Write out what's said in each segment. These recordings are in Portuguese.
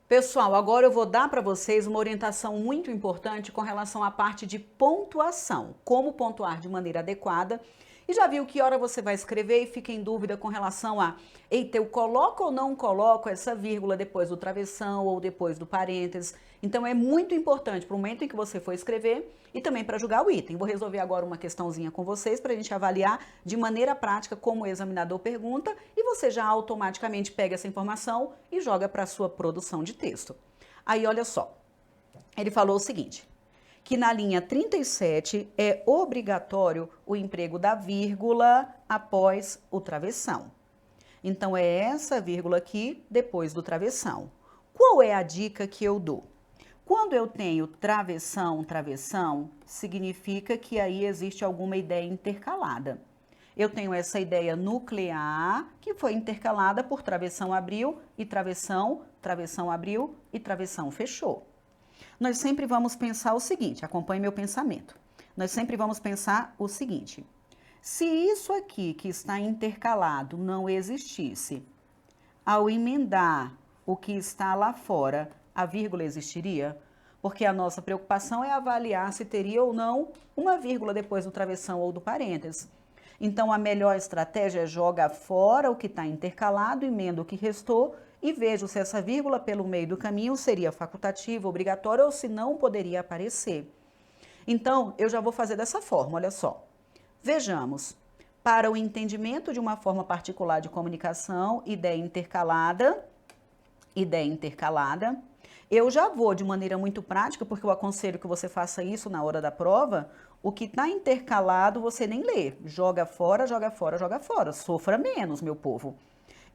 Pessoal, agora eu vou dar para vocês uma orientação muito importante com relação à parte de pontuação, como pontuar de maneira adequada. E já viu que hora você vai escrever e fica em dúvida com relação a, eita, eu coloco ou não coloco essa vírgula depois do travessão ou depois do parênteses. Então é muito importante para o momento em que você for escrever e também para julgar o item. Vou resolver agora uma questãozinha com vocês para a gente avaliar de maneira prática como o examinador pergunta e você já automaticamente pega essa informação e joga para a sua produção de texto. Aí olha só, ele falou o seguinte, que na linha 37 é obrigatório o emprego da vírgula após o travessão. Então, é essa vírgula aqui depois do travessão. Qual é a dica que eu dou? Quando eu tenho travessão, travessão, significa que aí existe alguma ideia intercalada. Eu tenho essa ideia nuclear, que foi intercalada por travessão abriu e travessão, travessão abriu e travessão fechou. Nós sempre vamos pensar o seguinte, acompanhe meu pensamento. Nós sempre vamos pensar o seguinte, se isso aqui que está intercalado não existisse, ao emendar o que está lá fora, a vírgula existiria? Porque a nossa preocupação é avaliar se teria ou não uma vírgula depois do travessão ou do parênteses. Então, a melhor estratégia é jogar fora o que está intercalado, emenda o que restou e vejo se essa vírgula pelo meio do caminho seria facultativa, obrigatória ou se não poderia aparecer. Então, eu já vou fazer dessa forma, olha só. Vejamos, para o entendimento de uma forma particular de comunicação, ideia intercalada, eu já vou de maneira muito prática, porque eu aconselho que você faça isso na hora da prova, o que está intercalado você nem lê, joga fora, joga fora, joga fora, sofra menos, meu povo.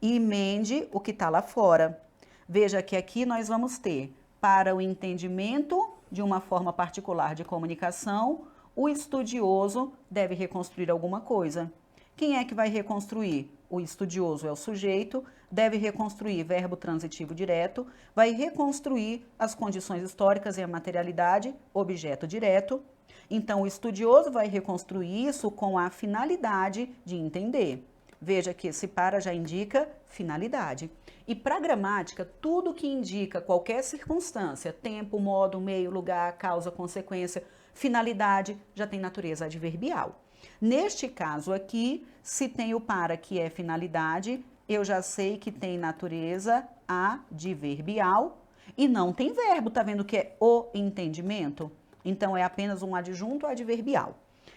E emende o que está lá fora. Veja que aqui nós vamos ter, para o entendimento de uma forma particular de comunicação, o estudioso deve reconstruir alguma coisa. Quem é que vai reconstruir? O estudioso é o sujeito, deve reconstruir verbo transitivo direto, vai reconstruir as condições históricas e a materialidade, objeto direto. Então, o estudioso vai reconstruir isso com a finalidade de entender. Veja que esse para já indica finalidade. E para a gramática, tudo que indica qualquer circunstância, tempo, modo, meio, lugar, causa, consequência, finalidade, já tem natureza adverbial. Neste caso aqui, se tem o para que é finalidade, eu já sei que tem natureza adverbial e não tem verbo, tá vendo que é o entendimento? Então é apenas um adjunto adverbial.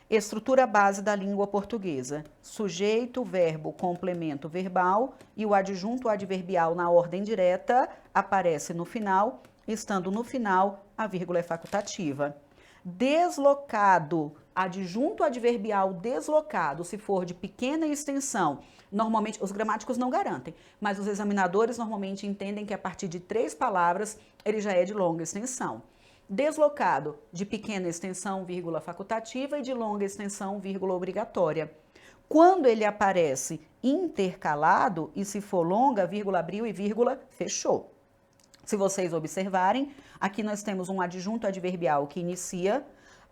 Estrutura base da língua portuguesa, sujeito, verbo, complemento verbal e o adjunto adverbial na ordem direta aparece no final, estando no final a vírgula é facultativa. Deslocado, adjunto adverbial deslocado, se for de pequena extensão, normalmente os gramáticos não garantem, mas os examinadores normalmente entendem que a partir de 3 palavras ele já é de longa extensão. Deslocado, de pequena extensão, vírgula facultativa e de longa extensão, vírgula obrigatória. Quando ele aparece intercalado, e se for longa, vírgula abriu e vírgula fechou. Se vocês observarem, aqui nós temos um adjunto adverbial que inicia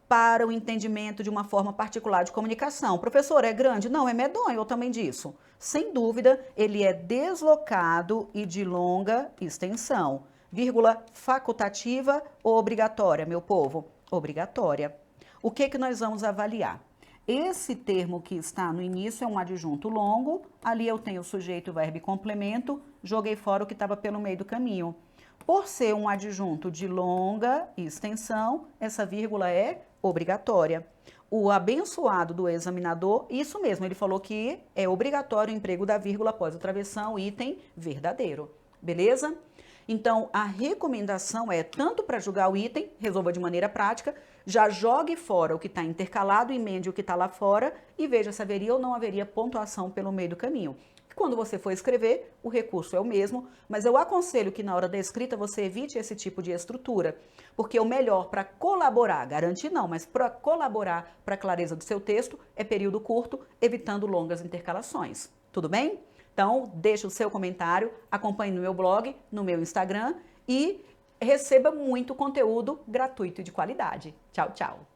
para o entendimento de uma forma particular de comunicação. Professor, é grande? Não, é medonho, eu também disso. Sem dúvida, ele é deslocado e de longa extensão. Vírgula facultativa ou obrigatória, meu povo? Obrigatória. O que nós vamos avaliar? Esse termo que está no início é um adjunto longo, ali eu tenho sujeito, verbo e complemento, joguei fora o que estava pelo meio do caminho. Por ser um adjunto de longa extensão, essa vírgula é obrigatória. O abençoado do examinador, isso mesmo, ele falou que é obrigatório o emprego da vírgula após o travessão, item verdadeiro. Beleza? Então, a recomendação é, tanto para julgar o item, resolva de maneira prática, já jogue fora o que está intercalado, emende o que está lá fora e veja se haveria ou não haveria pontuação pelo meio do caminho. Quando você for escrever, o recurso é o mesmo, mas eu aconselho que na hora da escrita você evite esse tipo de estrutura, porque o melhor para colaborar, garantir não, mas para colaborar para a clareza do seu texto é período curto, evitando longas intercalações. Tudo bem? Então, deixe o seu comentário, acompanhe no meu blog, no meu Instagram e receba muito conteúdo gratuito e de qualidade. Tchau, tchau!